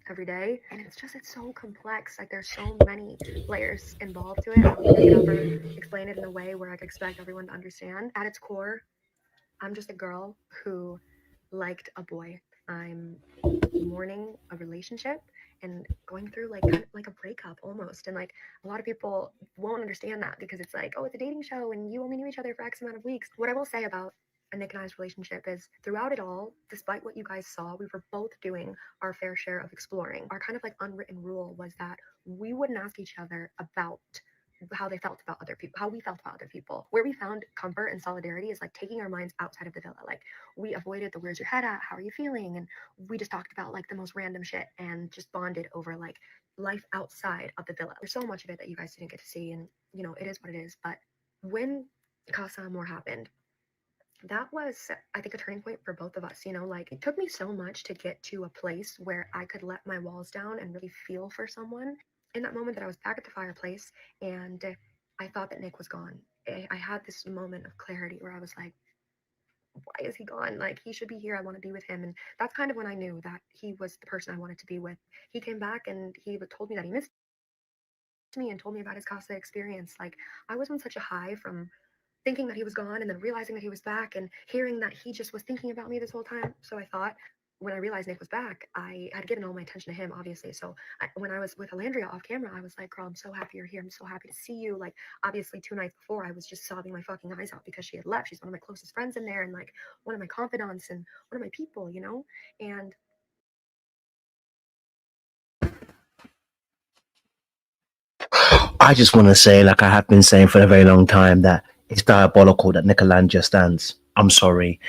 every day. And it's so complex. Like there's so many layers involved to it. I don't think I could ever explain it in a way where I could expect everyone to understand. At its core, I'm just a girl who liked a boy. I'm mourning a relationship and going through like kind of like a breakup almost. And like a lot of people won't understand that because it's like, oh, it's a dating show and you only knew each other for X amount of weeks. What I will say about a Nick and I's relationship is throughout it all, despite what you guys saw, we were both doing our fair share of exploring. Our kind of like unwritten rule was that we wouldn't ask each other about how they felt about other people, how we felt about other people. Where we found comfort and solidarity is like taking our minds outside of the villa. Like we avoided the where's your head at, how are you feeling, and we just talked about like the most random shit and just bonded over like life outside of the villa. There's so much of it that you guys didn't get to see, and you know it is what it is. But when Casa Amor happened, that was, I think, a turning point for both of us. You know, like it took me so much to get to a place where I could let my walls down and really feel for someone. In that moment that I was back at the fireplace and I thought that Nick was gone, I had this moment of clarity where I was like, why is he gone? Like he should be here. I want to be with him. And that's kind of when I knew that he was the person I wanted to be with. He came back and he told me that he missed me and told me about his Casa experience. Like I was on such a high from thinking that he was gone and then realizing that he was back and hearing that he just was thinking about me this whole time. So I thought when I realized Nick was back, I had given all my attention to him, obviously. So when I was with Alandria off camera, I was like, girl, I'm so happy you're here. I'm so happy to see you. Like, obviously, 2 nights before, I was just sobbing my fucking eyes out because she had left. She's one of my closest friends in there and like one of my confidants and one of my people, you know? And I just want to say, like I have been saying for a very long time, that it's diabolical that Nicolandria stands. I'm sorry.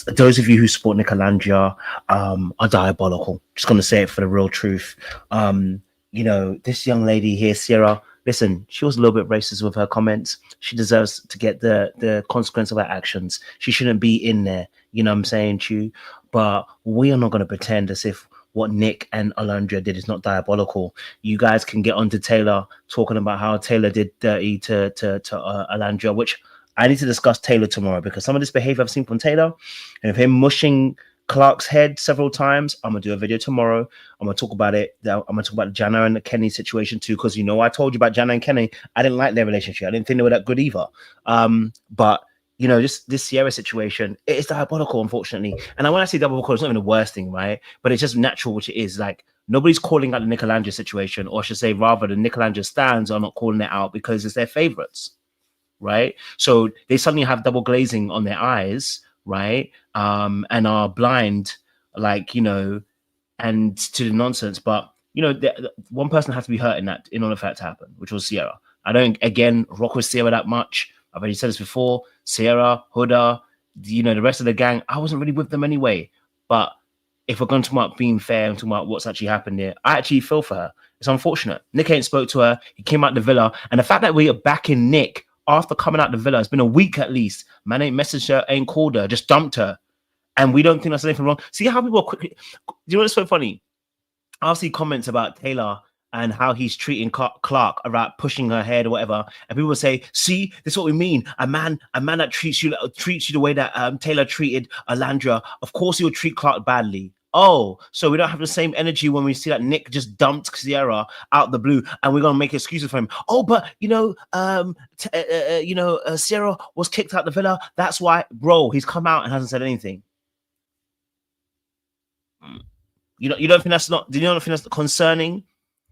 Those of you who support Nicolandria are diabolical. Just going to say it for the real truth. You know, this young lady here, Cierra, listen, she was a little bit racist with her comments. She deserves to get the consequence of her actions. She shouldn't be in there. You know what I'm saying to you? But we are not going to pretend as if what Nick and Alandria did is not diabolical. You guys can get onto Taylor talking about how Taylor did dirty to Alandria, which I need to discuss Taylor tomorrow because some of this behavior I've seen from Taylor and of him mushing Clark's head several times. I'm gonna do a video tomorrow. I'm gonna talk about it. I'm gonna talk about the Jana and the Kenny situation too, because you know I told you about Jana and Kenny. I didn't like their relationship. I didn't think they were that good either. But you know, this Cierra situation, it is diabolical, unfortunately. And when I say diabolical, it's not even the worst thing, right? But it's just natural, which it is. Like nobody's calling out the Nicolandria situation, or I should say, rather, the Nicolandria stands are not calling it out because it's their favorites, right? So they suddenly have double glazing on their eyes, right? And are blind, like, you know, and to the nonsense. But you know, one person had to be hurt in order for that to happen, which was Cierra. I don't again rock with Cierra that much. I've already said this before. Cierra, Huda, you know, the rest of the gang, I wasn't really with them anyway. But if we're going to talk about being fair and talking about what's actually happened here, I actually feel for her. It's unfortunate. Nick ain't spoke to her. He came out the villa, and the fact that we are backing Nick after coming out the villa, it's been a week at least. Man ain't messaged her, ain't called her, just dumped her, and we don't think that's anything wrong. See how people are quickly. Do you know what's so funny? I'll see comments about Taylor and how he's treating Clark about pushing her head or whatever, and people will say, "See, this is what we mean. A man that treats you the way that Taylor treated Alandra. Of course, he will treat Clark badly." Oh, so we don't have the same energy when we see that Nick just dumped Cierra out the blue, and we're gonna make excuses for him. Oh, but you know, Cierra was kicked out the villa. That's why, bro. He's come out and hasn't said anything. You don't think that's not? Do you not think that's concerning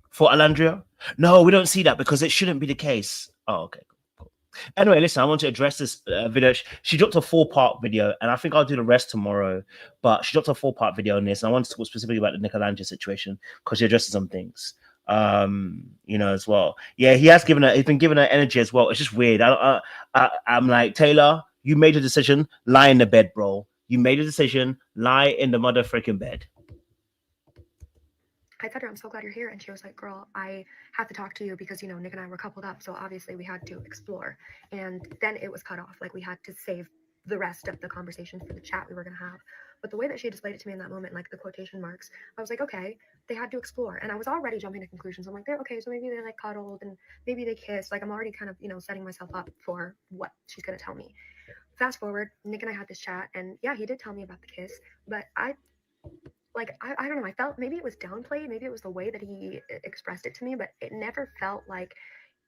for Alandria? No, we don't see that because it shouldn't be the case. Oh, okay. Cool. Anyway, listen, I want to address this video. She dropped a 4-part video, and I think I'll do the rest tomorrow. But she dropped a 4-part video on this, and I want to talk specifically about the Nicolandria situation because she addresses some things. You know, as well. Yeah, he's been giving her energy as well. It's just weird. I'm like, Taylor, you made a decision. Lie in the bed, bro. You made a decision. Lie in the mother freaking bed. I said to her, I'm so glad you're here. And she was like, girl, I have to talk to you because, you know, Nick and I were coupled up. So obviously we had to explore. And then it was cut off. Like we had to save the rest of the conversation for the chat we were going to have. But the way that she displayed it to me in that moment, like the quotation marks, I was like, okay, they had to explore. And I was already jumping to conclusions. I'm like, they're okay. So maybe they like cuddled and maybe they kissed. Like I'm already kind of, you know, setting myself up for what she's going to tell me. Fast forward, Nick and I had this chat. And yeah, he did tell me about the kiss. But I like I don't know, I felt maybe it was downplayed, maybe it was the way that he expressed it to me, but it never felt like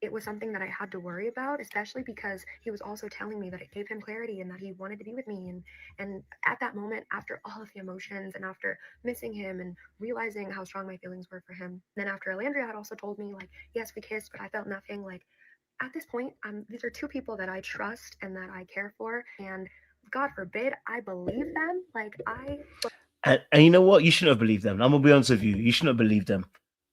it was something that I had to worry about, especially because he was also telling me that it gave him clarity and that he wanted to be with me. And at that moment, after all of the emotions and after missing him and realizing how strong my feelings were for him, then after Alandria had also told me like, yes, we kissed, but I felt nothing. Like at this point, these are two people that I trust and that I care for, and God forbid I believe them. Like I And you know what? You shouldn't have believed them. I'm gonna be honest with you. You shouldn't have believed them.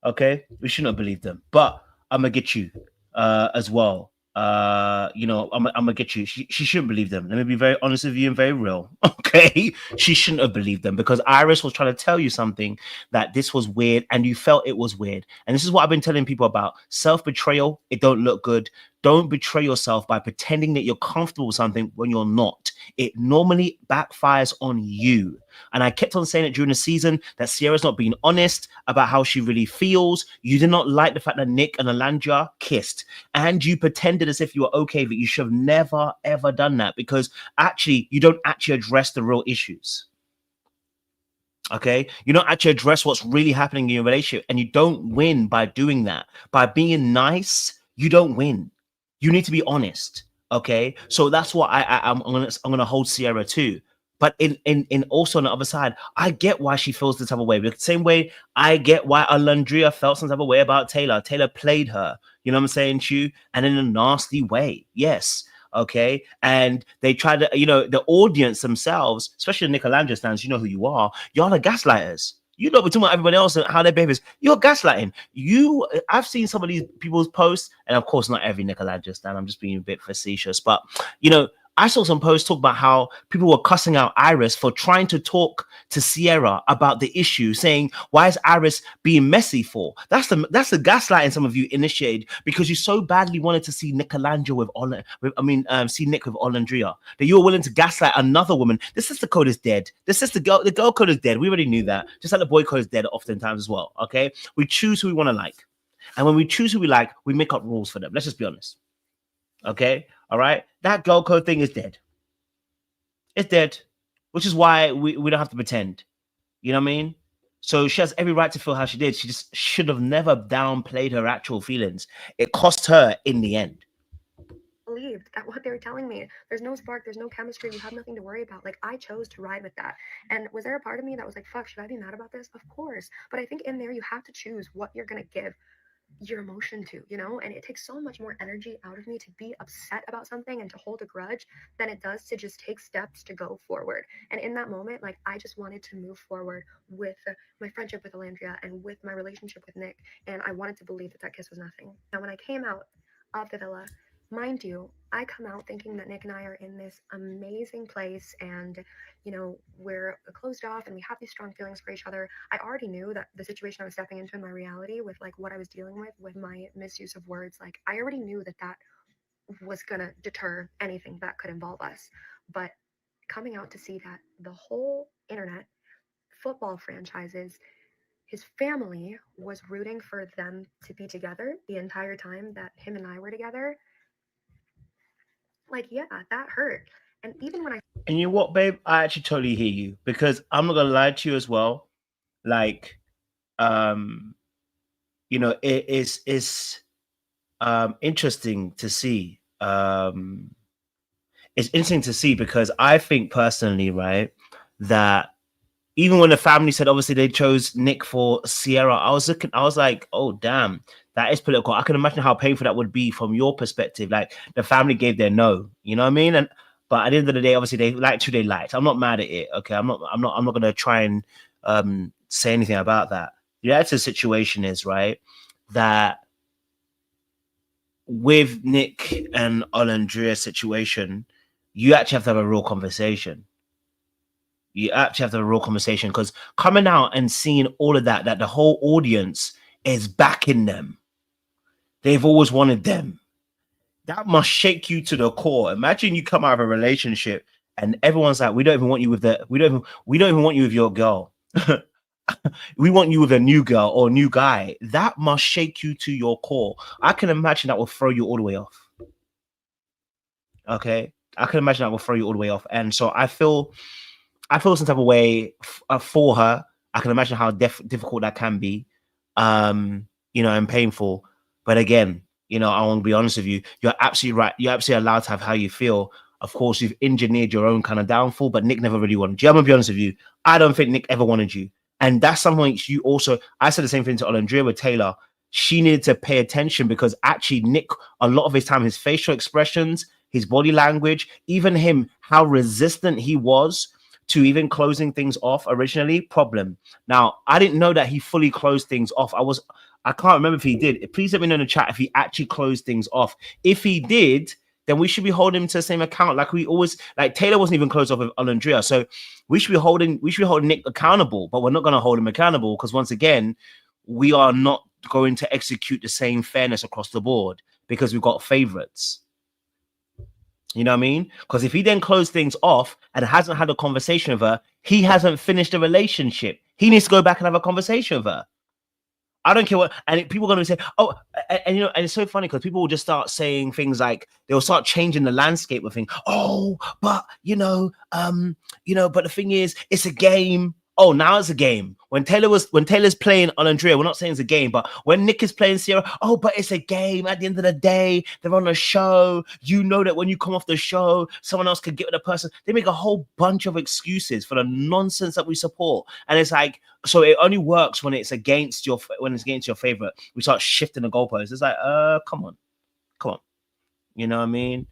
Okay, we shouldn't have believed them. But I'm gonna get you as well. I'm gonna get you. She shouldn't believe them. Let me be very honest with you and very real. Okay, she shouldn't have believed them because Iris was trying to tell you something that this was weird, and you felt it was weird. And this is what I've been telling people about self betrayal. It don't look good. Don't betray yourself by pretending that you're comfortable with something when you're not. It normally backfires on you. And I kept on saying it during the season that Cierra's not being honest about how she really feels. You did not like the fact that Nick and Alandria kissed, and you pretended as if you were okay, but you should have never, ever done that because actually, you don't actually address the real issues. Okay, you don't actually address what's really happening in your relationship, and you don't win by doing that. By being nice, you don't win. You need to be honest. Okay, so that's what I'm gonna hold Cierra to. But in also on the other side, I get why she feels the type of way. The same way I get why Alandria felt some type of way about Taylor. Taylor played her, you know what I'm saying, to you, and in a nasty way. Yes. Okay. And they try to, the audience themselves, especially the Nicolandria stands, you know who you are. Y'all are gaslighters. You know, between everybody else and how their behaviors, you're gaslighting. I've seen some of these people's posts, and of course, not every Nicolandria stand. I'm just being a bit facetious, but I saw some posts talk about how people were cussing out Iris for trying to talk to Cierra about the issue, saying, "Why is Iris being messy for?" That's the gaslighting some of you initiated because you so badly wanted to see Nicolandria see Nick with Olandria that you were willing to gaslight another woman. The sister code is dead. The girl code is dead. We already knew that. Just like the boy code is dead oftentimes as well. Okay, we choose who we want to like, and when we choose who we like, we make up rules for them. Let's just be honest. Okay, all right. That girl code thing is dead. It's dead, which is why we don't have to pretend. You know what I mean? So she has every right to feel how she did. She just should have never downplayed her actual feelings. It cost her in the end. believed that what they were telling me. There's no spark, there's no chemistry, you have nothing to worry about. Like I chose to ride with that. And was there a part of me that was like, fuck, should I be mad about this? Of course. But I think in there you have to choose what you're gonna give your emotion to, and it takes so much more energy out of me to be upset about something and to hold a grudge than it does to just take steps to go forward. And in that moment, like I just wanted to move forward with my friendship with Alandria and with my relationship with Nick, and I wanted to believe that that kiss was nothing. Now when I came out of the villa, mind you, I come out thinking that Nick and I are in this amazing place and, we're closed off and we have these strong feelings for each other. I already knew that the situation I was stepping into in my reality with like what I was dealing with my misuse of words, like I already knew that that was going to deter anything that could involve us. But coming out to see that the whole internet, football franchises, his family was rooting for them to be together the entire time that him and I were together, like, yeah, that hurt. And even when I And you know what, babe? I actually totally hear you because I'm not gonna lie to you as well. Like, um, it's interesting to see. It's interesting to see because I think personally, right, that even when the family said obviously they chose Nick for Cierra, I was like, oh damn, that is political. I can imagine how painful that would be from your perspective. Like the family gave their no, you know what I mean? And but at the end of the day, obviously they liked who they liked. I'm not mad at it. Okay. I'm not gonna try and say anything about that. The actual situation is right that with Nick and Olandria's situation, you actually have to have a real conversation. You actually have to have a real conversation because coming out and seeing all of that the whole audience is backing them. They've always wanted them. That must shake you to the core. Imagine you come out of a relationship and everyone's like, we don't even want you with we don't even want you with your girl. We want you with a new girl or new guy. That must shake you to your core. I can imagine that will throw you all the way off. Okay. I can imagine that will throw you all the way off. And so I feel some type of way for her. I can imagine how difficult that can be, and painful. But again, I want to be honest with you. You're absolutely right. You're absolutely allowed to have how you feel. Of course, you've engineered your own kind of downfall, but Nick never really wanted you. I'm gonna be honest with you. I don't think Nick ever wanted you. And that's something you also, I said the same thing to Nicolandria with Taylor. She needed to pay attention because actually Nick, a lot of his time, his facial expressions, his body language, even him, how resistant he was to even closing things off originally, problem. Now, I didn't know that he fully closed things off. I can't remember if he did. Please let me know in the chat if he actually closed things off. If he did, then we should be holding him to the same account. Like we always, like Taylor wasn't even closed off with Andrea. So we should be holding Nick accountable, but we're not going to hold him accountable because once again, we are not going to execute the same fairness across the board because we've got favorites. You know what I mean? Because if he then closed things off and hasn't had a conversation with her, he hasn't finished the relationship. He needs to go back and have a conversation with her. I don't care what, and people are going to say, oh, and it's so funny because people will just start saying things like they'll start changing the landscape of things. Oh, but but the thing is, it's a game. Oh, now it's a game. When Taylor's playing on Andrea, we're not saying it's a game, but when Nick is playing Cierra, oh, but it's a game. At the end of the day, they're on a show. You know that when you come off the show, someone else could get with the person. They make a whole bunch of excuses for the nonsense that we support, and it's like, so it only works when it's against your favorite. We start shifting the goalposts. It's like, come on. You know what I mean?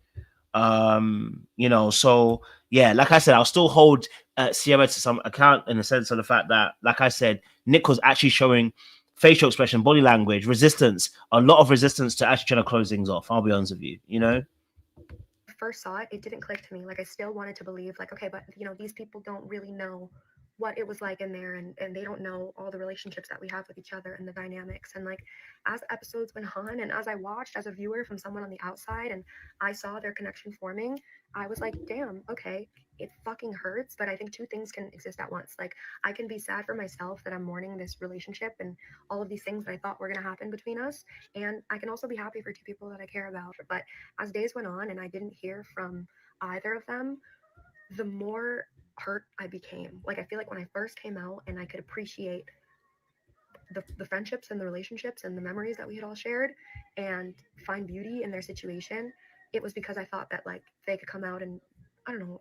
So yeah, like I said, I'll still hold Cierra to some account in the sense of the fact that, like I said, Nick was actually showing facial expression, body language, resistance, a lot of resistance to actually trying to close things off. I'll be honest with you, First saw it, it didn't click to me. Like I still wanted to believe, like, okay, but these people don't really know what it was like in there, and they don't know all the relationships that we have with each other and the dynamics. And like as episodes went on and as I watched as a viewer from someone on the outside and I saw their connection forming, I was like, damn, okay, it fucking hurts, but I think two things can exist at once. Like I can be sad for myself that I'm mourning this relationship and all of these things that I thought were going to happen between us, and I can also be happy for two people that I care about. But as days went on and I didn't hear from either of them, the more hurt I became. Like I feel like when I first came out and I could appreciate the friendships and the relationships and the memories that we had all shared and find beauty in their situation, it was because I thought that like they could come out and, I don't know,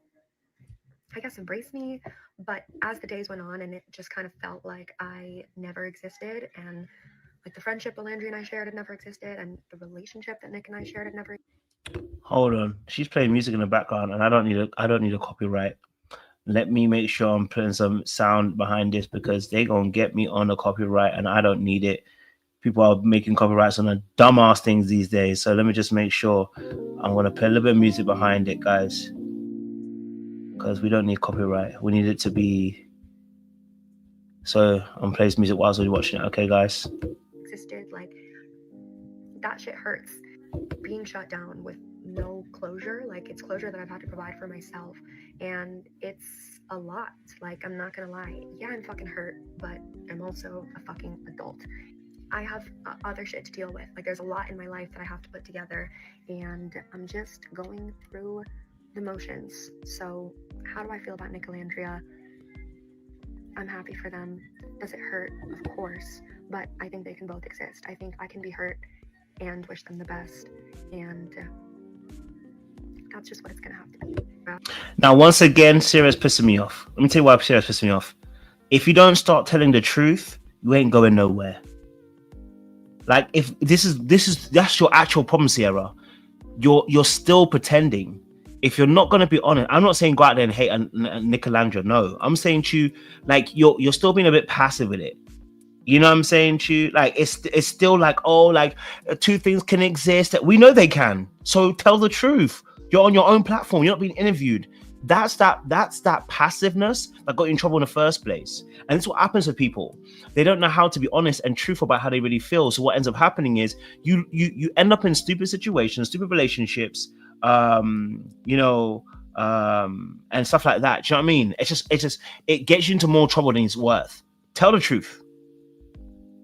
I guess embrace me. But as the days went on and it just kind of felt like I never existed, and like the friendship Alandria and I shared had never existed, and the relationship that Nick and I shared had never. Hold on, she's playing music in the background, and I don't need a copyright. Let me make sure I'm putting some sound behind this because they're gonna get me on a copyright, and I don't need it. People are making copyrights on the dumbass things these days, so let me just make sure. I'm gonna put a little bit of music behind it, guys, because we don't need copyright. We need it to be. So I'm playing music whilst we're watching it. Okay, guys. Existed, like that shit hurts. Being shut down with no closure, like it's closure that I've had to provide for myself, and it's a lot. Like I'm not gonna lie, yeah, I'm fucking hurt, but I'm also a fucking adult. I have other shit to deal with. Like there's a lot in my life that I have to put together, and I'm just going through the motions. So how do I feel about Nicolandria? I'm happy for them. Does it hurt? Of course, but I think they can both exist. I think I can be hurt and wish them the best, and that's just what it's gonna have to be. Now, once again, Cierra's pissing me off. Let me tell you why Cierra's pissing me off. If you don't start telling the truth, you ain't going nowhere. Like if that's your actual problem, Cierra. You're still pretending. If you're not gonna be honest, I'm not saying go out there and hate Nicolandria. No, I'm saying to you, like you're still being a bit passive with it. You know what I'm saying to you? Like it's still like, oh, like two things can exist. We know they can. So tell the truth. You're on your own platform. You're not being interviewed. That's that passiveness that got you in trouble in the first place. And it's what happens with people. They don't know how to be honest and truthful about how they really feel. So what ends up happening is you end up in stupid situations, stupid relationships, and stuff like that. Do you know what I mean? It gets you into more trouble than it's worth. Tell the truth.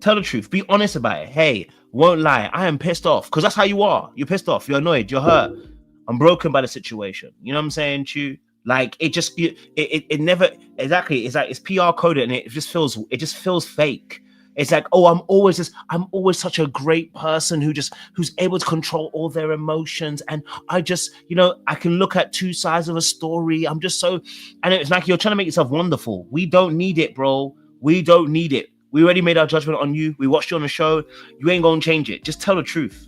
Tell the truth. Be honest about it. Hey, won't lie. I am pissed off because that's how you are. You're pissed off. You're annoyed. You're hurt. I'm broken by the situation. You know what I'm saying to you? Like it never exactly. It's like it's PR coded, and it just feels fake. It's like, oh, I'm always such a great person who's able to control all their emotions, and I just, I can look at two sides of a story. I'm just so, and it's like you're trying to make yourself wonderful. We don't need it, bro. We don't need it. We already made our judgment on you. We watched you on the show. You ain't gonna change it. Just tell the truth.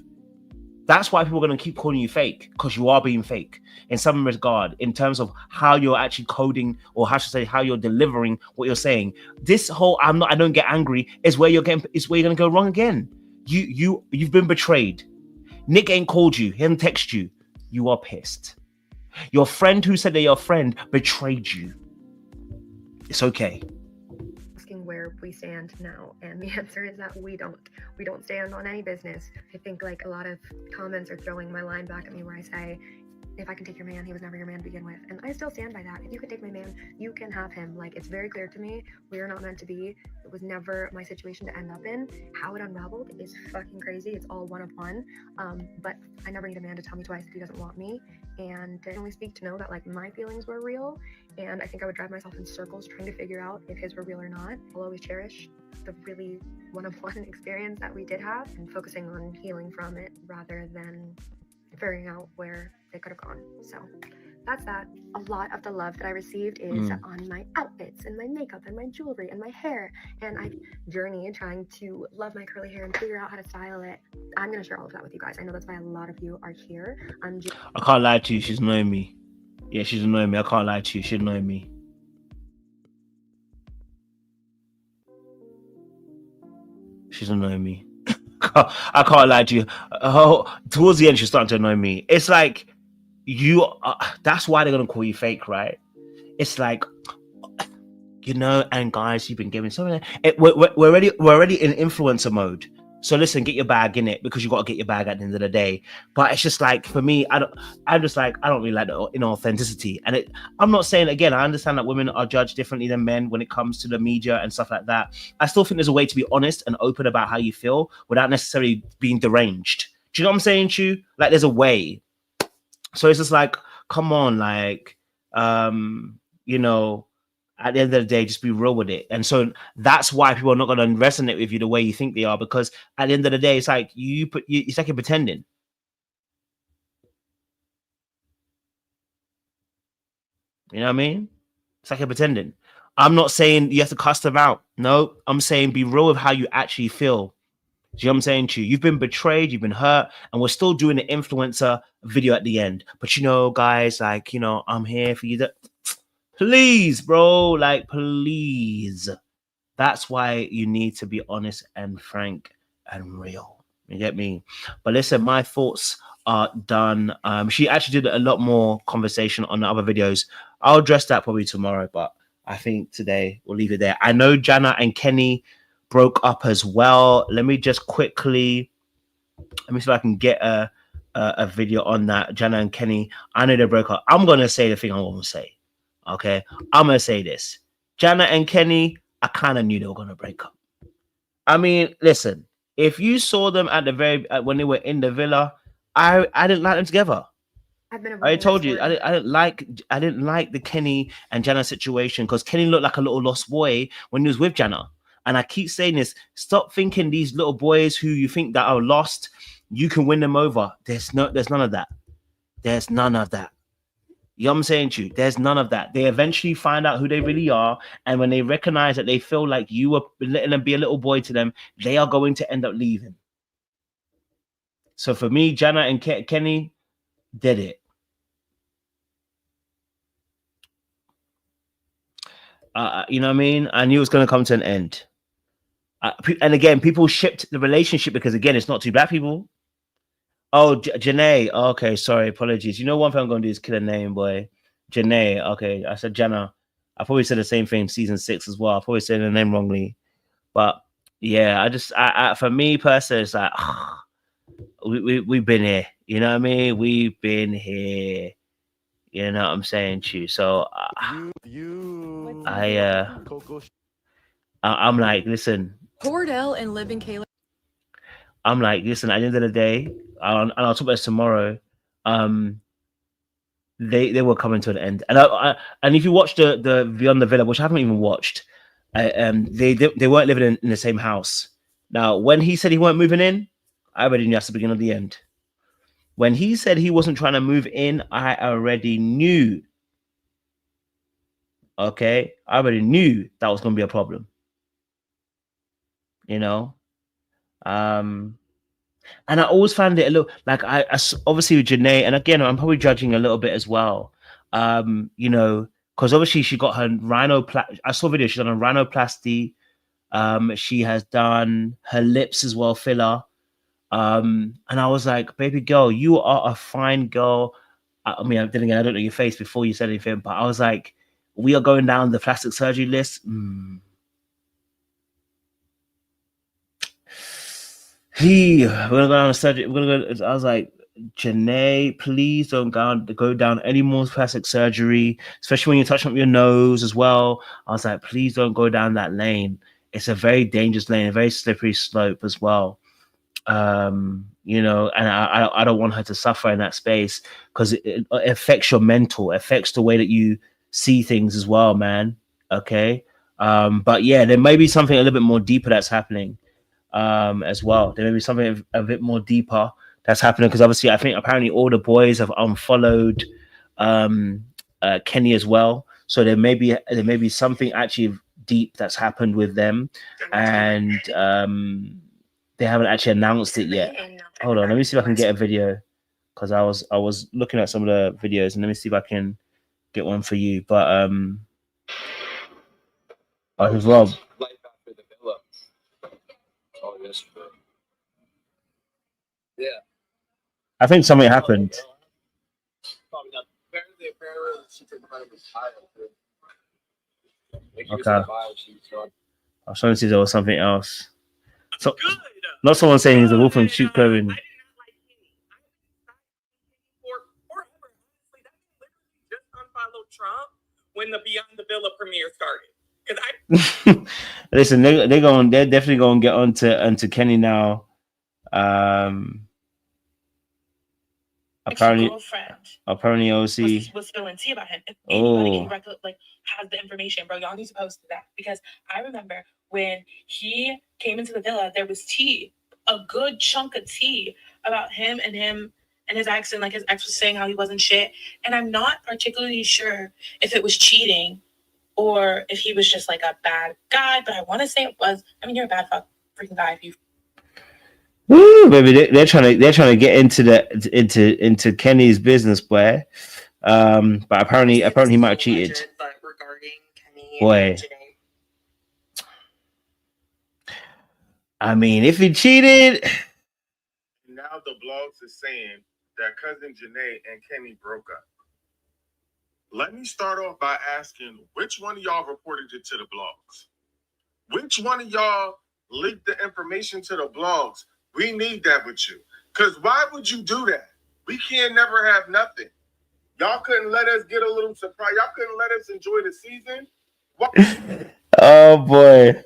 That's why people are going to keep calling you fake, because you are being fake in some regard, in terms of how you're actually coding, or how should I say, how you're delivering what you're saying. This whole I don't get angry is where you're going to go wrong again. You've been betrayed. Nick ain't called you, he didn't text you. You are pissed. Your friend who said they're your friend betrayed you. It's okay. Asking where we stand now, and the answer is that we don't stand on any business. I think like a lot of comments are throwing my line back at me where I say, if I can take your man, he was never your man to begin with. And I still stand by that. If you can take my man, you can have him. Like, it's very clear to me, we are not meant to be. It was never my situation to end up in. How it unraveled is fucking crazy. It's all one of one. But I never need a man to tell me twice that he doesn't want me. And I only speak to know that like my feelings were real. And I think I would drive myself in circles trying to figure out if his were real or not. I'll always cherish the really one-of-one experience that we did have, and focusing on healing from it rather than figuring out where they could have gone. So that's that. A lot of the love that I received is on my outfits and my makeup and my jewelry and my hair. And I journeyed trying to love my curly hair and figure out how to style it. I'm going to share all of that with you guys. I know that's why a lot of you are here. I can't lie to you. She's annoying me. Yeah, she's annoying me. I can't lie to you. She's annoying me. She's annoying me. I can't lie to you. Towards the end, she's starting to annoy me. It's like that's why they're gonna call you fake, right? It's like, and guys, you've been giving something. We're already in influencer mode. So listen, get your bag in it, because you got to get your bag at the end of the day. But it's just like, for me, I don't really like the inauthenticity. And I'm not saying, again, I understand that women are judged differently than men when it comes to the media and stuff like that. I still think there's a way to be honest and open about how you feel without necessarily being deranged. Do you know what I'm saying, Chu? Like, there's a way. So it's just like, come on, like, at the end of the day, just be real with it. And so that's why people are not going to resonate with you the way you think they are, because at the end of the day, it's like it's like you're pretending. You know what I mean? It's like you're pretending. I'm not saying you have to cuss them out. No, I'm saying be real with how you actually feel. Do you know what I'm saying to you? You've been betrayed, you've been hurt, and we're still doing an influencer video at the end. But guys, like, I'm here for you. Please, bro, like, please. That's why you need to be honest and frank and real. You get me? But listen, my thoughts are done. She actually did a lot more conversation on the other videos. I'll address that probably tomorrow, but I think today we'll leave it there. I know Jana and Kenny broke up as well. Let me just quickly, let me see if I can get a video on that. Jana and Kenny, I know they broke up. I'm going to say the thing I want to say. Okay? I'm going to say this. Jana and Kenny, I kind of knew they were going to break up. I mean, listen, if you saw them at the when they were in the villa, I didn't like them together. I told you, I didn't like the Kenny and Jana situation, because Kenny looked like a little lost boy when he was with Jana. And I keep saying this, stop thinking these little boys who you think that are lost, you can win them over. There's none of that. There's none of that. You know what I'm saying to you? There's none of that. They eventually find out who they really are. And when they recognize that they feel like you were letting them be a little boy to them, they are going to end up leaving. So for me, Jana and Kenny did it. You know what I mean? I knew it was going to come to an end. And again, people shipped the relationship because, again, it's not two black people. Oh, Janae. Okay, sorry. Apologies. You know, one thing I'm going to do is kill a name, boy. Janae. Okay, I said Jana. I probably said the same thing in season 6 as well. I probably said the name wrongly. But yeah, for me personally, it's like, we've been here. You know what I mean? We've been here. You know what I'm saying to you? So I'm like, listen. Cordell and Living Kayla. I'm like, listen, at the end of the day, and I'll talk about this tomorrow. they were coming to an end. And if you watch the Beyond the Villa, which I haven't even watched, they weren't living in the same house. Now, when he said he weren't moving in, I already knew that's the beginning of the end. When he said he wasn't trying to move in, I already knew. Okay, I already knew that was going to be a problem. You know, and I always found it a little like obviously with Janae, and again, I'm probably judging a little bit as well. You know, because obviously she got her I saw a video. She's done a rhinoplasty. She has done her lips as well, filler. And I was like, baby girl, you are a fine girl. I mean, then again, I don't know your face before you said anything, but I was like, we are going down the plastic surgery list. We're gonna go down the surgery. I was like, Janae, please don't go down any more plastic surgery, especially when you're touching up your nose as well. I was like, please don't go down that lane. It's a very dangerous lane, a very slippery slope as well. You know, and I don't want her to suffer in that space because it affects your mental, affects the way that you see things as well, man. Okay. But yeah, there may be something a little bit more deeper that's happening as well. There may be something a bit more deeper that's happening because obviously I think apparently all the boys have unfollowed Kenny as well. So there may be something actually deep that's happened with them, and they haven't actually announced it yet. Hold on, let me see if I can get a video because I was looking at some of the videos, and let me see if I can get one for you. But oh, here's Rob. Yeah. I think something happened. Okay. I was trying to see if there was something else. So, not someone saying he's a wolf in sheep clothing. Trump when the Beyond the Villa premiere started. Listen, they're definitely going to get onto Kenny now. Apparently OC was spilling tea about him. If anybody can has the information, bro, y'all need to post that because I remember when he came into the villa, there was tea, a good chunk of tea about him and his ex, and like his ex was saying how he wasn't shit. And I'm not particularly sure if it was cheating or if he was just like a bad guy, but I want to say it was. I mean, you're a bad freaking guy if you. Woo, baby, they're trying to get into Kenny's business, boy. But apparently he might have cheated. But regarding Kenny boy, and Janae, I mean, if he cheated, now the blogs are saying that cousin Janae and Kenny broke up. Let me start off by asking which one of y'all reported it to the blogs? Which one of y'all leaked the information to the blogs? We need that with you. Because why would you do that? We can't never have nothing. Y'all couldn't let us get a little surprise. Y'all couldn't let us enjoy the season. Oh, boy.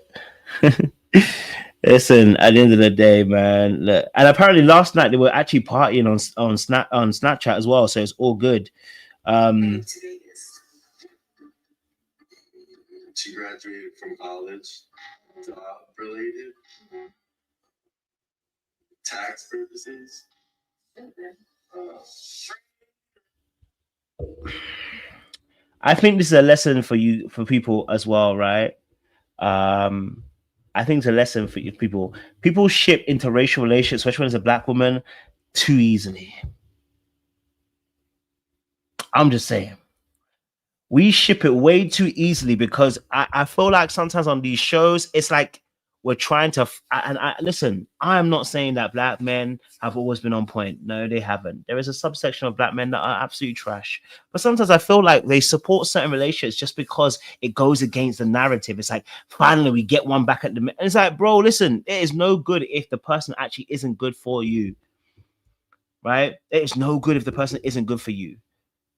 Listen, at the end of the day, man. Look, and apparently last night they were actually partying on Snapchat as well. So it's all good. She graduated from college, job related, tax purposes. I think this is a lesson for people as well, right? I think it's a lesson for people. People ship interracial relationships, especially when it's a black woman, too easily. I'm just saying. We ship it way too easily because I feel like sometimes on these shows, it's like we're trying to. Listen, I am not saying that black men have always been on point. No, they haven't. There is a subsection of black men that are absolutely trash. But sometimes I feel like they support certain relationships just because it goes against the narrative. It's like, finally, we get one back at the. And it's like, bro, listen, it is no good if the person actually isn't good for you. Right? It is no good if the person isn't good for you.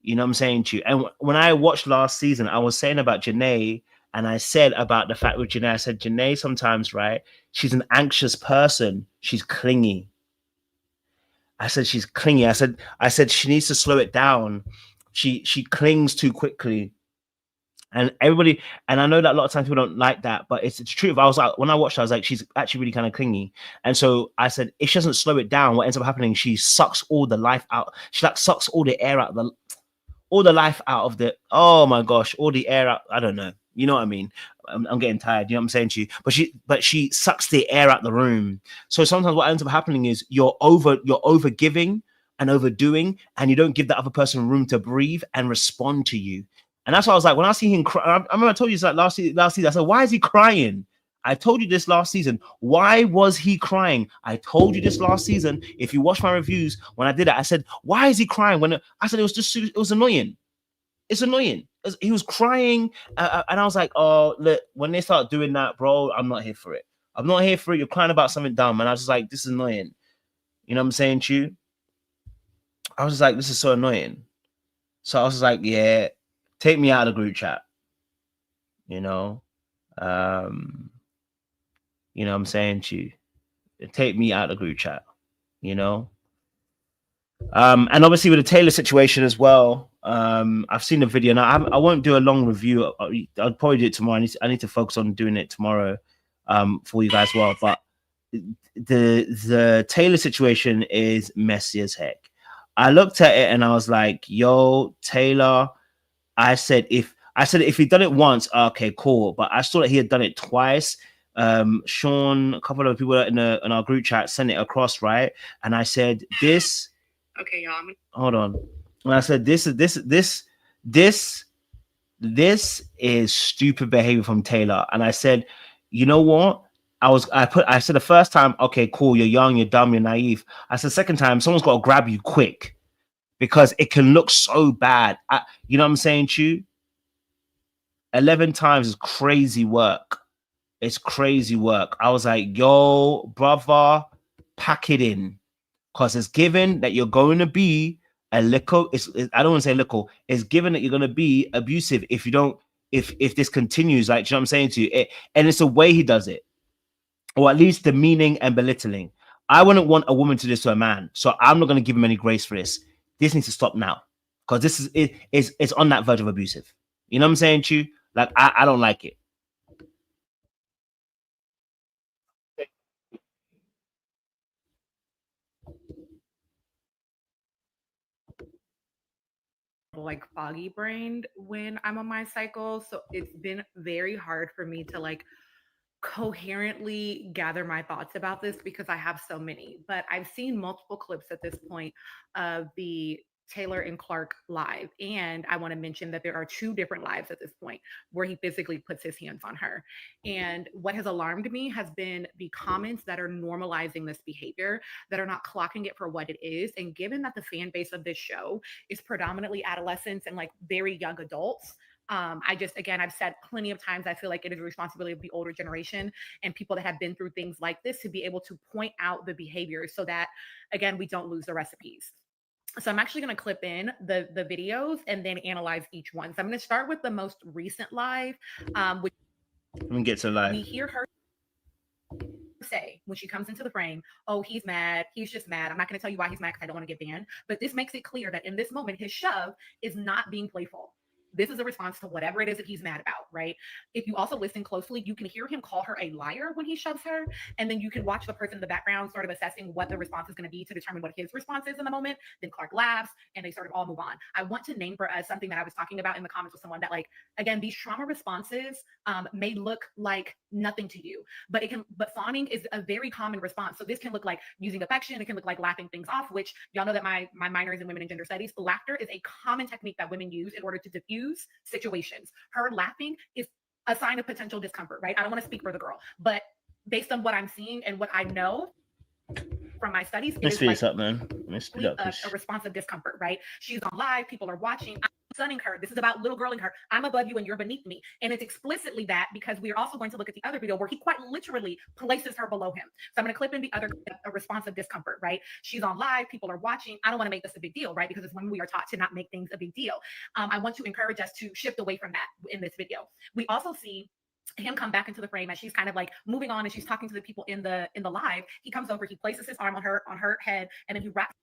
You know what I'm saying to you? And when I watched last season, I was saying about Janae, and I said about the fact with Janae, I said, Janae sometimes, right? She's an anxious person. She's clingy. I said she's clingy. I said she needs to slow it down She clings too quickly. And everybody, and I know that a lot of times people don't like that, but it's true. I was like, when I watched her, I was like, she's actually really kind of clingy. And so I said, if she doesn't slow it down, what ends up happening, she sucks all the life out. She like sucks all the air out, all the life out of the, oh my gosh, all the air out. I don't know. You know what I mean? I'm getting tired. You know what I'm saying to you? But she sucks the air out the room. So sometimes what ends up happening is you're over giving and overdoing, and you don't give the other person room to breathe and respond to you. And that's why I was like, when I see him cry, I remember I told you this like last season. I said, why is he crying? I told you this last season. Why was he crying? I told you this last season. If you watch my reviews, when I did it, I said, why is he crying? When I said it was annoying. It's annoying. He was crying, and I was like, oh, look, when they start doing that, bro, I'm not here for it. I'm not here for it. You're crying about something dumb. And I was just like, this is annoying. You know what I'm saying to you? I was just like, this is so annoying. So I was just like, yeah, take me out of the group chat. You know? You know what I'm saying to you? Take me out of the group chat, you know? And obviously with the Taylor situation as well, I've seen the video. Now I won't do a long review. I'll probably do it tomorrow. I need to focus on doing it tomorrow for you guys as well. But the Taylor situation is messy as heck. I looked at it and I was like, yo, Taylor, I said if he'd done it once, okay, cool. But I saw that he had done it twice. Sean, a couple of people in our group chat sent it across, right? And I said, this. Okay, y'all. Hold on. And I said, this is stupid behavior from Taylor. And I said, you know what? I said the first time, okay, cool, you're young, you're dumb, you're naive. I said the second time, someone's got to grab you quick because it can look so bad. You know what I'm saying to you? 11 times is crazy work. It's crazy work. I was like, yo, brother, pack it in. Because it's given that you're going to be a little, I don't want to say little, it's given that you're going to be abusive if you don't, if this continues, like, you know what I'm saying to you? And it's the way he does it, or at least the meaning and belittling. I wouldn't want a woman to do this to a man, so I'm not going to give him any grace for this. This needs to stop now, because this is it's on that verge of abusive. You know what I'm saying to you? Like, I don't like it. Like foggy brained when I'm on my cycle, so it's been very hard for me to like coherently gather my thoughts about this because I have so many. But I've seen multiple clips at this point of the Taylor and Clark live. And I want to mention that there are two different lives at this point where he physically puts his hands on her. And what has alarmed me has been the comments that are normalizing this behavior, that are not clocking it for what it is. And given that the fan base of this show is predominantly adolescents and like very young adults, again, I've said plenty of times, I feel like it is a responsibility of the older generation and people that have been through things like this to be able to point out the behaviors so that, again, we don't lose the recipes. So I'm actually going to clip in the videos and then analyze each one. So I'm going to start with the most recent live, which Let me get to live. we hear her say when she comes into the frame, oh, he's mad. He's just mad. I'm not going to tell you why he's mad because I don't want to get banned. But this makes it clear that in this moment, his shove is not being playful. This is a response to whatever it is that he's mad about, right? If you also listen closely, you can hear him call her a liar when he shoves her. And then you can watch the person in the background sort of assessing what the response is going to be to determine what his response is in the moment. Then Clark laughs and they sort of all move on. I want to name for us something that I was talking about in the comments with someone that, like, again, these trauma responses may look like nothing to you, but fawning is a very common response. So this can look like using affection. It can look like laughing things off, which y'all know that my minor is in women and gender studies. Laughter is a common technique that women use in order to diffuse situations. Her laughing is a sign of potential discomfort, right? I don't want to speak for the girl, but based on what I'm seeing and what I know from my studies, Let's speed this up, man. Let's speed up. A response of discomfort, right? She's on live, people are watching. I'm sunning her. This is about little girling her. I'm above you and you're beneath me. And it's explicitly that, because we are also going to look at the other video where he quite literally places her below him. So I'm going to clip in the other a response of discomfort, right? She's on live, people are watching. I don't want to make this a big deal, right? Because it's when we are taught to not make things a big deal. I want to encourage us to shift away from that in this video. We also see him come back into the frame as she's kind of like moving on and she's talking to the people in the live. He comes over, he places his arm on her head, and then he wraps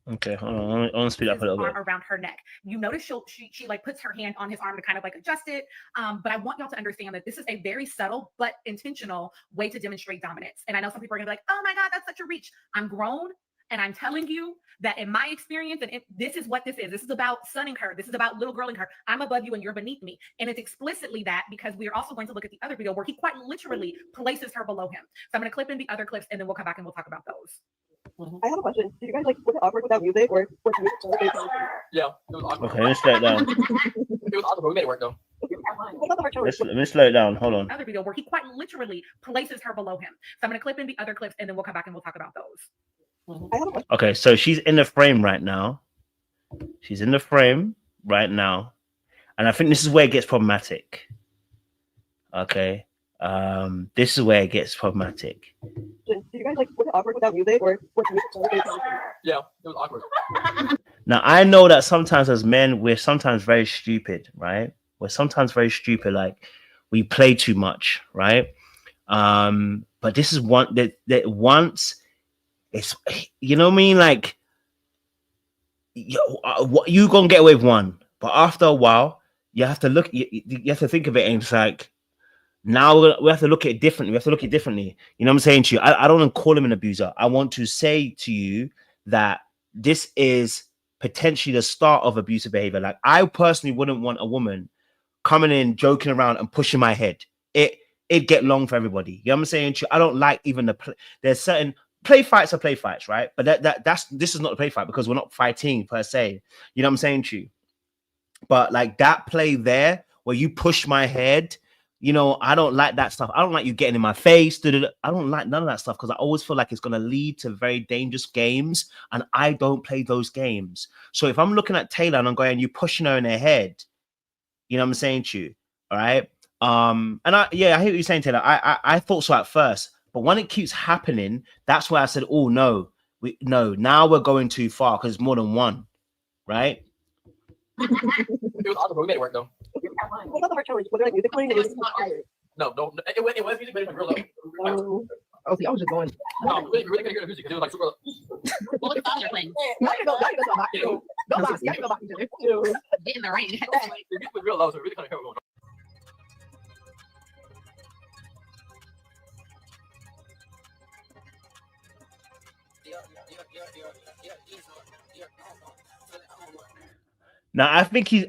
Okay, hold on. I want to speed up a little bit. Arm around her neck. You notice she like puts her hand on his arm to kind of like adjust it. But I want y'all to understand that this is a very subtle but intentional way to demonstrate dominance. And I know some people are gonna be like, oh my God, that's such a reach. I'm grown. And I'm telling you that in my experience, and this is what this is. This is about sunning her. This is about little girling her. I'm above you and you're beneath me. And it's explicitly that, because we are also going to look at the other video where he quite literally places her below him. So I'm going to clip in the other clips and then we'll come back and we'll talk about those. I have a question. Did you guys like, was it awkward without music, or was it Yeah, it was awkward. Okay, let's slow it down. It was awkward, but we made it work though. Let me slow it down. Hold on. Other video where he quite literally places her below him. So I'm going to clip in the other clips and then we'll come back and we'll talk about those. Okay, so she's in the frame right now. She's in the frame right now. And I think this is where it gets problematic. Okay. This is where it gets problematic. Did you guys like, was it awkward without music, or was it Yeah, it was awkward. Now, I know that sometimes as men, we're sometimes very stupid, right? We're sometimes very stupid, like we play too much, right? But this is one that once it's, you know what I mean? Like, you gonna get away with one, but after a while, you have to look, you have to think of it, and it's like, now we have to look at it differently. We have to look at it differently. You know what I'm saying to you? I don't want to call him an abuser. I want to say to you that this is potentially the start of abusive behavior. Like, I personally wouldn't want a woman coming in, joking around and pushing my head. It'd get long for everybody. You know what I'm saying to you? I don't like even there's certain play fights are play fights, right? But this is not a play fight because we're not fighting per se. You know what I'm saying to you? But like that play there where you push my head, you know, I don't like that stuff. I don't like you getting in my face. I don't like none of that stuff because I always feel like it's going to lead to very dangerous games, and I don't play those games. So if I'm looking at Taylor and I'm going, you pushing her in her head, you know what I'm saying to you? All right. And I hear what you're saying, Taylor. I thought so at first, but when it keeps happening, that's why I said, oh no, now we're going too far because it's more than one, right? It was awkward, but we made it work though. What about the hard challenge? Was there like music playing? And No, it was music, but it was real low. Oh, see, I was just going. No, we really couldn't hear the music because it was like super low. Well, the songs are playing. Y'all can go back. Go back. Y'all can go back each other. Get in the rain. The music was real low, so we really couldn't hear what was going on. Now I think he's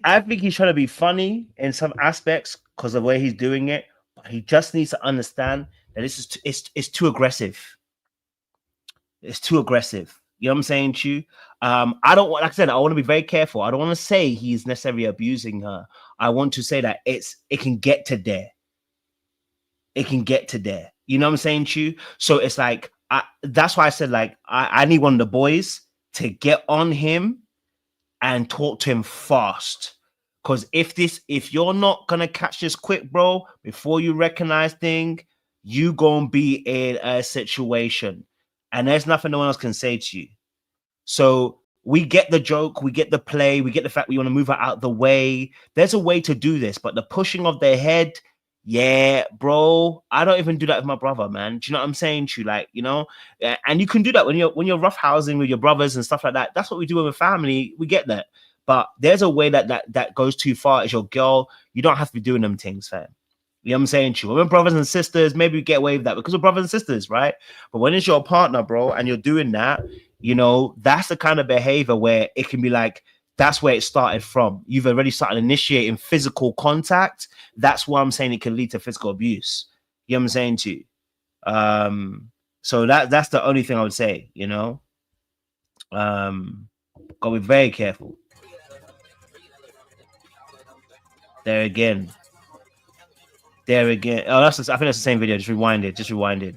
trying to be funny in some aspects because of the way he's doing it, but he just needs to understand that this is it's too aggressive. It's too aggressive. You know what I'm saying to you? I don't want, like I said, I want to be very careful. I don't want to say he's necessarily abusing her. I want to say that it can get to there. It can get to there. You know what I'm saying to you? So it's like that's why I said like I need one of the boys to get on him and talk to him fast. Because if you're not gonna catch this quick, bro, before you recognize thing, you gonna be in a situation. And there's nothing no one else can say to you. So we get the joke, we get the play, we get the fact we want to move her out the way. There's a way to do this, but the pushing of their head, yeah, bro, I don't even do that with my brother, man. Do you know what I'm saying to you? Like, you know, and you can do that when you're roughhousing with your brothers and stuff like that. That's what we do with a family. We get that. But there's a way that goes too far. As your girl, you don't have to be doing them things, fam. You know what I'm saying to you? When we're brothers and sisters, maybe we get away with that because we're brothers and sisters, right? But when it's your partner, bro, and you're doing that, you know, that's the kind of behavior where it can be like, that's where it started from. You've already started initiating physical contact. That's why I'm saying it can lead to physical abuse. You know what I'm saying to you? So that's the only thing I would say, you know? Gotta be very careful. There again. Oh, I think that's the same video. Just rewind it.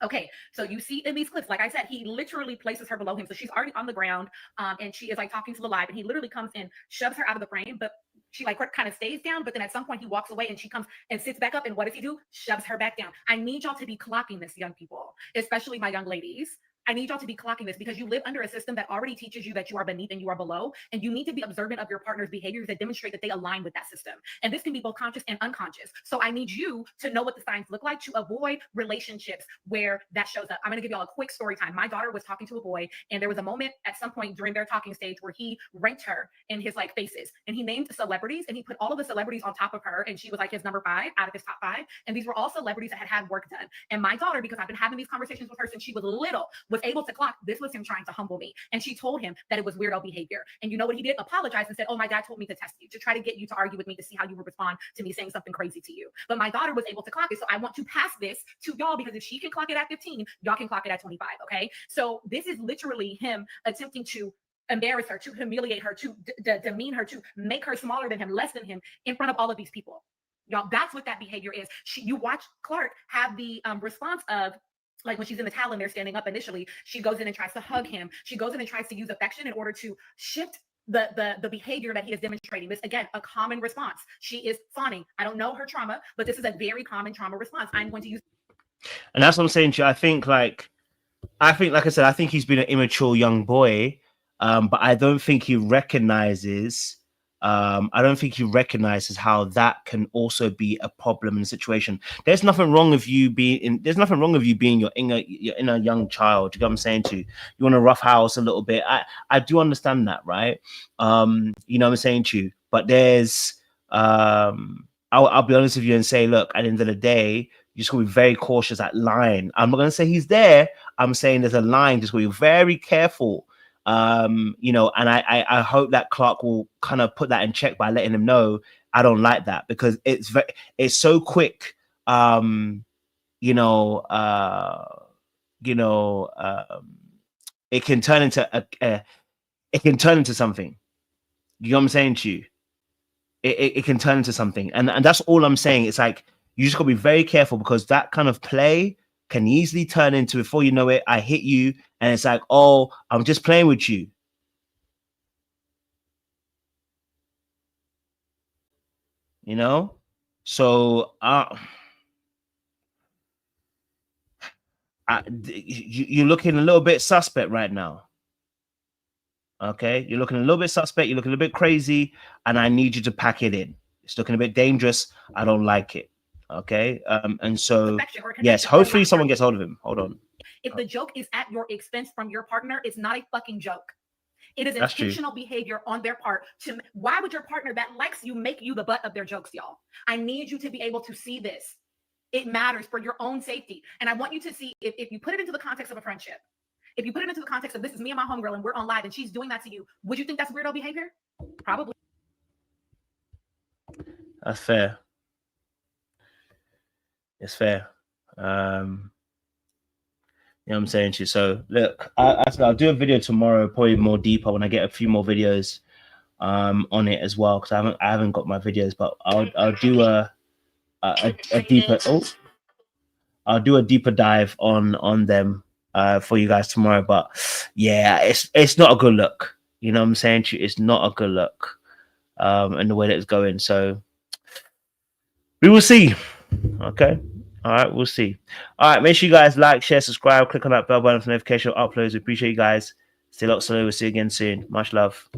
Okay, so you see in these clips, like I said, he literally places her below him. So she's already on the ground, and she is like talking to the live, and he literally comes in, shoves her out of the frame, but she like kind of stays down. But then at some point he walks away, and she comes and sits back up. And what does he do? Shoves her back down. I need y'all to be clocking this, young people, especially my young ladies. I need y'all to be clocking this because you live under a system that already teaches you that you are beneath and you are below. And you need to be observant of your partner's behaviors that demonstrate that they align with that system. And this can be both conscious and unconscious. So I need you to know what the signs look like to avoid relationships where that shows up. I'm going to give y'all a quick story time. My daughter was talking to a boy, and there was a moment at some point during their talking stage where he ranked her in his like faces, and he named celebrities, and he put all of the celebrities on top of her, and she was like his number 5 out of his top 5. And these were all celebrities that had work done. And my daughter, because I've been having these conversations with her since she was little, was able to clock this was him trying to humble me. And she told him that it was weirdo behavior. And you know what he did? Apologize and said, oh, my dad told me to test you, to try to get you to argue with me, to see how you would respond to me saying something crazy to you. But my daughter was able to clock it. So I want to pass this to y'all, because if she can clock it at 15, y'all can clock it at 25. Okay. So this is literally him attempting to embarrass her, to humiliate her, to demean her, to make her smaller than him, less than him in front of all of these people. Y'all, that's what that behavior is. You watch Clark have the response of, like when she's in the towel and they're standing up initially, she goes in and tries to hug him. She goes in and tries to use affection in order to shift the behavior that he is demonstrating. This, again, a common response. She is fawning. I don't know her trauma, but this is a very common trauma response. I'm going to use. And that's what I'm saying to you. I think, like I said, I think he's been an immature young boy, but I don't think he recognizes. I don't think he recognizes how that can also be a problem in the situation. There's nothing wrong with you being your inner young child. You know what I'm saying to you? You want to roughhouse a little bit. I do understand that, right? You know what I'm saying to you? But there's I'll be honest with you and say, look, at the end of the day, you just gotta be very cautious at line. I'm not gonna say he's there. I'm saying there's a line. Just gotta be very careful. You know, and I hope that Clark will kind of put that in check by letting him know I don't like that, because it's so quick. You know, it can turn into something. You know what I'm saying to you? It can turn into something, and that's all I'm saying. It's like you just gotta be very careful, because that kind of play can easily turn into, before you know it, I hit you, and it's like, oh, I'm just playing with you. You know? So you're looking a little bit suspect right now. Okay? You're looking a little bit suspect, you're looking a bit crazy, and I need you to pack it in. It's looking a bit dangerous. I don't like it. Okay? And so, yes, hopefully someone gets hold of him. Hold on. If the joke is at your expense from your partner, it's not a fucking joke. It is intentional behavior on their part. Why would your partner that likes you make you the butt of their jokes, y'all? I need you to be able to see this. It matters for your own safety. And I want you to see, if you put it into the context of a friendship, if you put it into the context of, this is me and my homegirl and we're on live and she's doing that to you, would you think that's weirdo behavior? Probably. That's fair. It's fair. You know what I'm saying to you. So look, I'll do a video tomorrow, probably more deeper, when I get a few more videos on it as well, because I haven't got my videos, but I'll do a deeper I'll do a deeper dive on them for you guys tomorrow. But yeah, it's not a good look. You know what I'm saying to you? It's not a good look, and the way that it's going. So we will see. Okay. All right, we'll see. All right, make sure you guys like, share, subscribe, click on that bell button for notification uploads. We appreciate you guys. Stay locked, so we'll see you again soon. Much love.